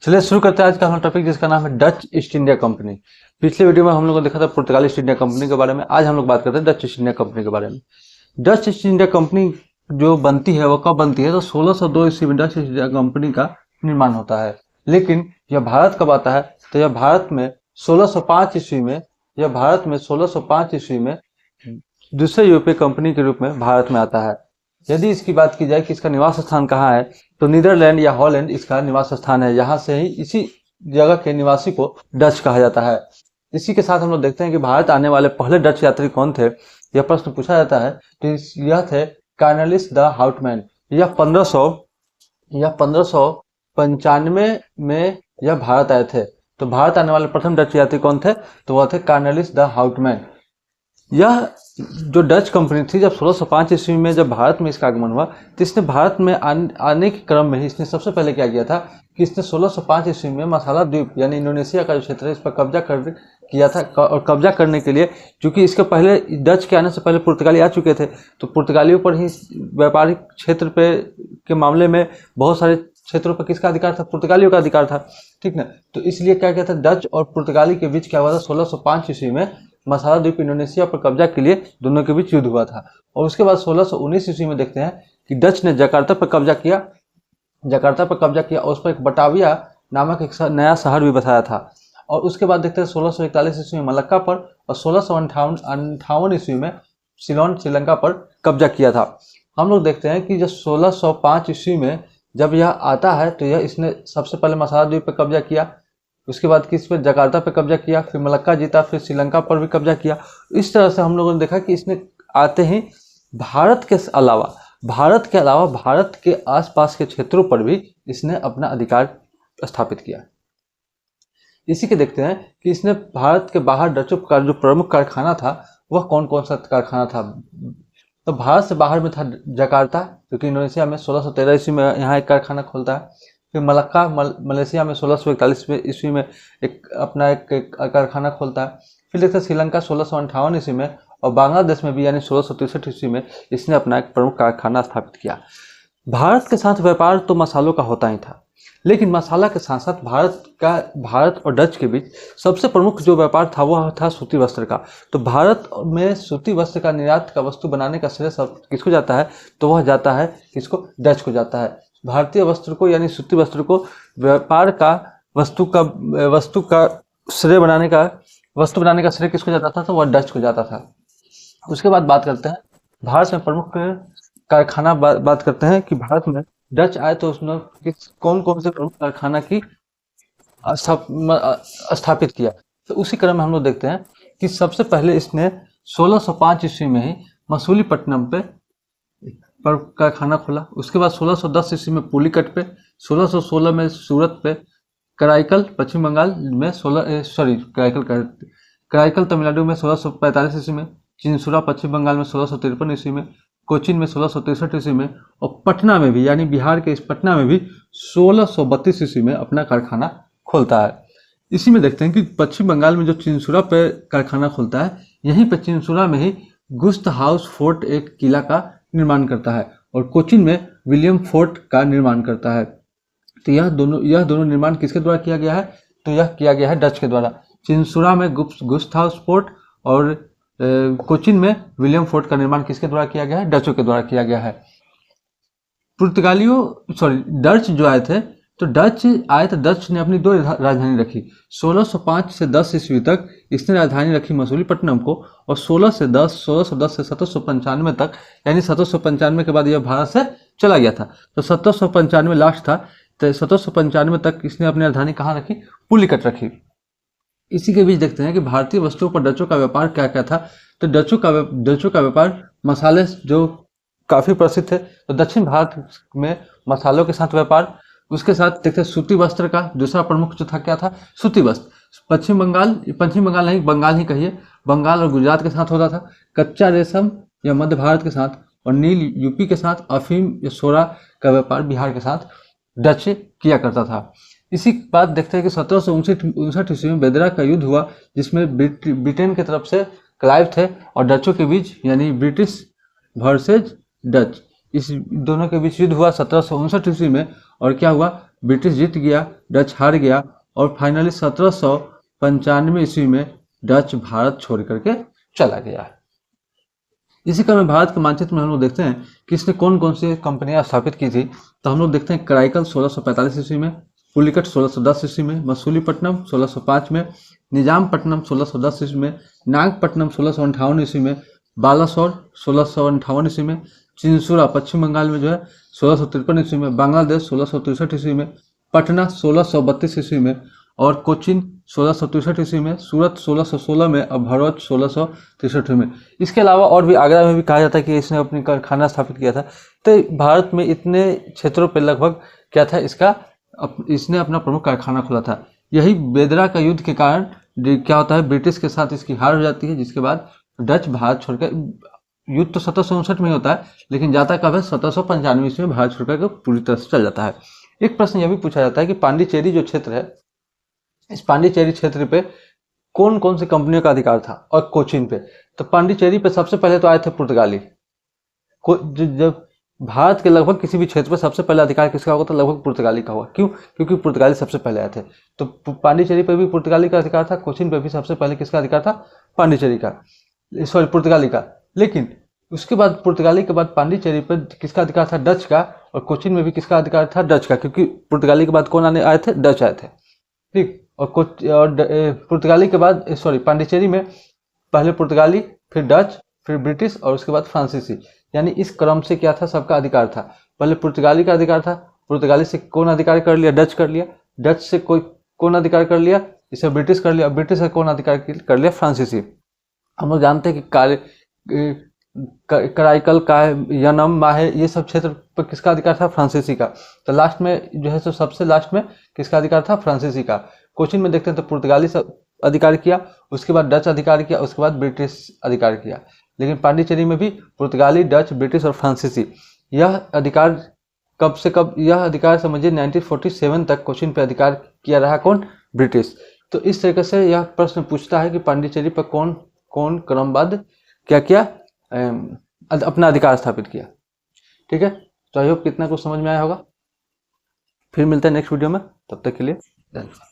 चलिए शुरू करते हैं आज का हमारा टॉपिक, जिसका नाम है डच ईस्ट इंडिया कंपनी। पिछले वीडियो में हम लोगों ने देखा था पुर्तगाली ईस्ट इंडिया कंपनी के बारे में। आज हम लोग बात करते हैं डच ईस्ट इंडिया कंपनी के बारे में। डच ईस्ट इंडिया कंपनी जो बनती है वो कब बनती है? तो 1602 ईस्वी में डच ईस्ट इंडिया कंपनी का निर्माण होता है। लेकिन यह भारत कब आता है? तो यह भारत में 1605 ईस्वी में दूसरे यूरोपीय कंपनी के रूप में भारत में आता है। यदि इसकी बात की जाए कि इसका निवास स्थान कहाँ है, तो नीदरलैंड या हॉलैंड इसका निवास स्थान है। यहाँ से ही इसी जगह के निवासी को डच कहा जाता है। इसी के साथ हम लोग देखते हैं कि भारत आने वाले पहले डच यात्री कौन थे, यह प्रश्न पूछा जाता है। तो यह थे कार्नेलिस द हाउटमैन। यह 1595 में यह भारत आए थे। तो भारत आने वाले प्रथम डच यात्री कौन थे? तो वह थे कार्नेलिस द हाउटमैन। यह जो डच कंपनी थी, जब 1605 ईस्वी में जब भारत में इसका आगमन हुआ, तो इसने भारत में आने के क्रम में ही इसने सबसे पहले क्या किया था कि इसने 1605 ईस्वी में मसाला द्वीप यानी इंडोनेशिया का जो क्षेत्र है इस पर कब्जा किया था। और कब्जा करने के लिए, क्योंकि इसके पहले डच के आने से पहले पुर्तगाली आ चुके थे, तो पुर्तगालियों पर ही व्यापारिक क्षेत्र पे के मामले में बहुत सारे क्षेत्रों पर किसका अधिकार था? पुर्तगालियों का अधिकार था, ठीक ना। तो इसलिए क्या किया था, डच और पुर्तगाली के बीच क्या हुआ था? 1605 ईस्वी में मसाला द्वीप इंडोनेशिया पर कब्जा के लिए दोनों के बीच युद्ध हुआ था। और उसके बाद 1619 ईस्वी में देखते हैं कि डच ने जकार्ता पर कब्जा किया और उस पर एक बटाविया नामक एक नया शहर भी बसाया था। और उसके बाद देखते हैं 1641 ईस्वी में मलक्का पर और 1658 ईस्वी में सिलोन श्रीलंका पर कब्जा किया था। हम लोग देखते हैं कि जब 1605 ईस्वी में जब यह आता है, तो इसने सबसे पहले मसाला द्वीप पर कब्जा किया, उसके बाद किस पे? जकार्ता पे कब्जा किया, फिर मलक्का जीता, फिर श्रीलंका पर भी कब्जा किया। इस तरह से हम लोगों ने देखा कि इसने आते ही भारत के अलावा भारत के आसपास के क्षेत्रों पर भी इसने अपना अधिकार स्थापित किया। इसी के देखते हैं कि इसने भारत के बाहर डचों का जो प्रमुख कारखाना था वह कौन कौन सा कारखाना था? तो भारत से बाहर में था जकार्ता, क्योंकि इंडोनेशिया में 1613 ईस्वी में यहाँ एक कारखाना खोलता है। फिर मलक्का मलेशिया में 1641 ईस्वी में एक कारखाना खोलता है। फिर देखते हैं श्रीलंका 1658 ईस्वी में, और बांग्लादेश में भी यानी 1663 ईस्वी में इसने अपना एक प्रमुख कारखाना स्थापित किया। भारत के साथ व्यापार तो मसालों का होता ही था, लेकिन मसाला के साथ साथ भारत और डच के बीच सबसे प्रमुख जो व्यापार था वह था सूती वस्त्र का। तो भारत में सूती वस्त्र का निर्यात का वस्तु बनाने का श्रेय सब किसको जाता है? तो वह जाता है किसको? डच को जाता है। भारतीय वस्त्र को यानी सूती वस्त्र को व्यापार का वस्तु बनाने का श्रेय किसको जाता था? तो वह डच को जाता था। उसके बाद बात करते हैं भारत में प्रमुख कारखाना। बात करते हैं कि भारत में डच आए तो उसने कौन कौन से प्रमुख कारखाना की स्थापित किया। तो उसी क्रम में हम लोग देखते हैं कि सबसे पहले इसने 1605 ईस्वी में ही मसूलीपट्टनम पे कारखाना खोला। उसके बाद 1610 ईस्वी में पुलिकट पे, 1616 में सूरत पे, कराईकल पश्चिम बंगाल में कराईकल तमिलनाडु में 1645 ईस्वी में, चिंसुरा पश्चिम बंगाल में 1653 ईस्वी में, कोचीन में 1663 ईस्वी में, और पटना में भी यानी बिहार के इस पटना में भी 1632 ईस्वी में अपना कारखाना खोलता है। इसी में देखते हैं कि पश्चिम बंगाल में जो चिंसुरा पे कारखाना खोलता है, यहीं पे चिंसुरा में ही गुस्त हाउस फोर्ट एक किला का निर्माण करता है, और कोचीन में विलियम फोर्ट का निर्माण करता है। तो यह दोनों निर्माण किसके द्वारा किया गया है? तो यह किया गया है डच के द्वारा। चिंसुरा में गुस्त हाउस फोर्ट और कोचीन में विलियम फोर्ट का निर्माण किसके द्वारा किया गया है? डचों के द्वारा किया गया है। डच जो आए थे, तो डच ने अपनी दो राजधानी रखी। 1605 से 10 ईस्वी तक इसने राजधानी रखी मसूलीपट्टनम को, और 1610 से 1795 तक, यानी 1795 के बाद यह भारत से चला गया था। तो 1795 लास्ट था, तो 1795 तक इसने अपनी राजधानी कहाँ रखी? पुलिकट रखी। इसी के बीच देखते हैं कि भारतीय वस्तुओं पर डचों का व्यापार क्या क्या था। तो डचों का व्यापार मसाले जो काफ़ी प्रसिद्ध थे, तो दक्षिण भारत में मसालों के साथ व्यापार। उसके साथ देखते हैं सूती वस्त्र का दूसरा प्रमुख जो था क्या था? सूती वस्त्र। पश्चिम बंगाल नहीं, बंगाल ही कहिए, बंगाल और गुजरात के साथ होता था। कच्चा रेशम या मध्य भारत के साथ, और नील यूपी के साथ, अफीम या सोरा का व्यापार बिहार के साथ डच किया करता था। इसी बात देखते हैं कि 1759 ईस्वी में बेदरा का युद्ध हुआ, जिसमें ब्रिटेन की तरफ से क्लाइव थे और डचों के बीच यानी ब्रिटिश वर्सेज डच, इस दोनों के बीच युद्ध हुआ 1759 ईस्वी में। और क्या हुआ, ब्रिटिश जीत गया, डच हार गया और फाइनली 1795 ईस्वी में डच भारत छोड़ करके चला गया। इसी क्रम में भारत के मानचित्र में हम लोग देखते हैं कि इसने कौन कौन सी कंपनियां स्थापित की थी। तो हम लोग देखते हैं कराईकल 1645 ईस्वी में, पुलिकट 1610 ईस्वी में, मसूलीपट्टनम 1605 में, निजामपट्टनम 1610 ईस्वी में, नागपट्टनम 1658 ईस्वी में, बालासोर 1658 ईस्वी में, चिंसुरा पश्चिम बंगाल में जो है 1653 ईस्वी में, बांग्लादेश 1663 ईस्वी में, पटना 1632 ईस्वी में और कोचिन 1663 ईस्वी में, सूरत 1616 में और भरूच 1663 में। इसके अलावा और भी आगरा में भी कहा जाता है कि इसने अपनी कारखाना स्थापित किया था। तो भारत में इतने क्षेत्रों पर लगभग क्या था, इसने अपना प्रमुख कारखाना खोला था। यही बेदरा का युद्ध के कारण क्या होता है, ब्रिटिश के साथ इसकी हार हो जाती है, जिसके बाद डच भारत छोड़कर, युद्ध तो 1759 में होता है लेकिन जाता कब है, 1795 ईस्वी में भारत छोड़कर पूरी तरह से चल जाता है। एक प्रश्न यह भी पूछा जाता है कि पांडिचेरी जो क्षेत्र है, इस पांडिचेरी क्षेत्र पे कौन कौन सी कंपनियों का अधिकार था और कोचीन पे। तो पांडिचेरी पे सबसे पहले तो आए थे पुर्तगाली। जब भारत के लगभग किसी भी क्षेत्र पर सबसे पहले अधिकार किसका होगा, तो लगभग पुर्तगाली का हुआ। क्यों? क्योंकि पुर्तगाली सबसे पहले आए थे। तो पांडिचेरी पे भी पुर्तगाली का अधिकार था, कोचीन पे भी सबसे पहले किसका अधिकार था, पांडिचेरी का, सॉरी पुर्तगाली का। लेकिन उसके बाद पुर्तगाली के बाद पांडिचेरी पर किसका अधिकार था, डच का, और कोचीन में भी किसका अधिकार था, डच का, क्योंकि पुर्तगाली के बाद कौन आए थे, डच आए थे। ठीक, और पुर्तगाली के बाद पांडिचेरी में पहले पुर्तगाली, फिर डच, फिर ब्रिटिश और उसके बाद फ्रांसीसी, यानी इस क्रम से क्या था, सबका अधिकार था। पहले पुर्तगाली का अधिकार था, पुर्तगाली से कौन अधिकार कर लिया, डच कर लिया, डच से कौन अधिकार कर लिया, इसे ब्रिटिश कर लिया, ब्रिटिश से कौन अधिकार कर लिया, फ्रांसीसी। हम लोग जानते हैं कि कराईकल का, यनम, माहे, ये सब क्षेत्र पर किसका अधिकार था, फ्रांसीसी का। तो लास्ट में जो है सो सबसे लास्ट में किसका अधिकार था, फ्रांसीसी का। कोचिन में देखते हैं तो पुर्तगाली से अधिकार किया, उसके बाद डच अधिकार किया, उसके बाद ब्रिटिश अधिकार किया। लेकिन पांडिचेरी में भी पुर्तगाली, डच, ब्रिटिश और फ्रांसीसी, यह अधिकार कब से कब, यह अधिकार समझिए 1947 तक कोचिन पे अधिकार किया रहा, कौन, ब्रिटिश। तो इस तरीके से यह प्रश्न पूछता है कि पांडिचेरी पर कौन कौन क्रमबद्ध क्या किया, अपना अधिकार स्थापित किया। ठीक है, तो आई होप कितना कुछ समझ में आया होगा। फिर मिलते हैं नेक्स्ट वीडियो में, तब तक के लिए धन्यवाद।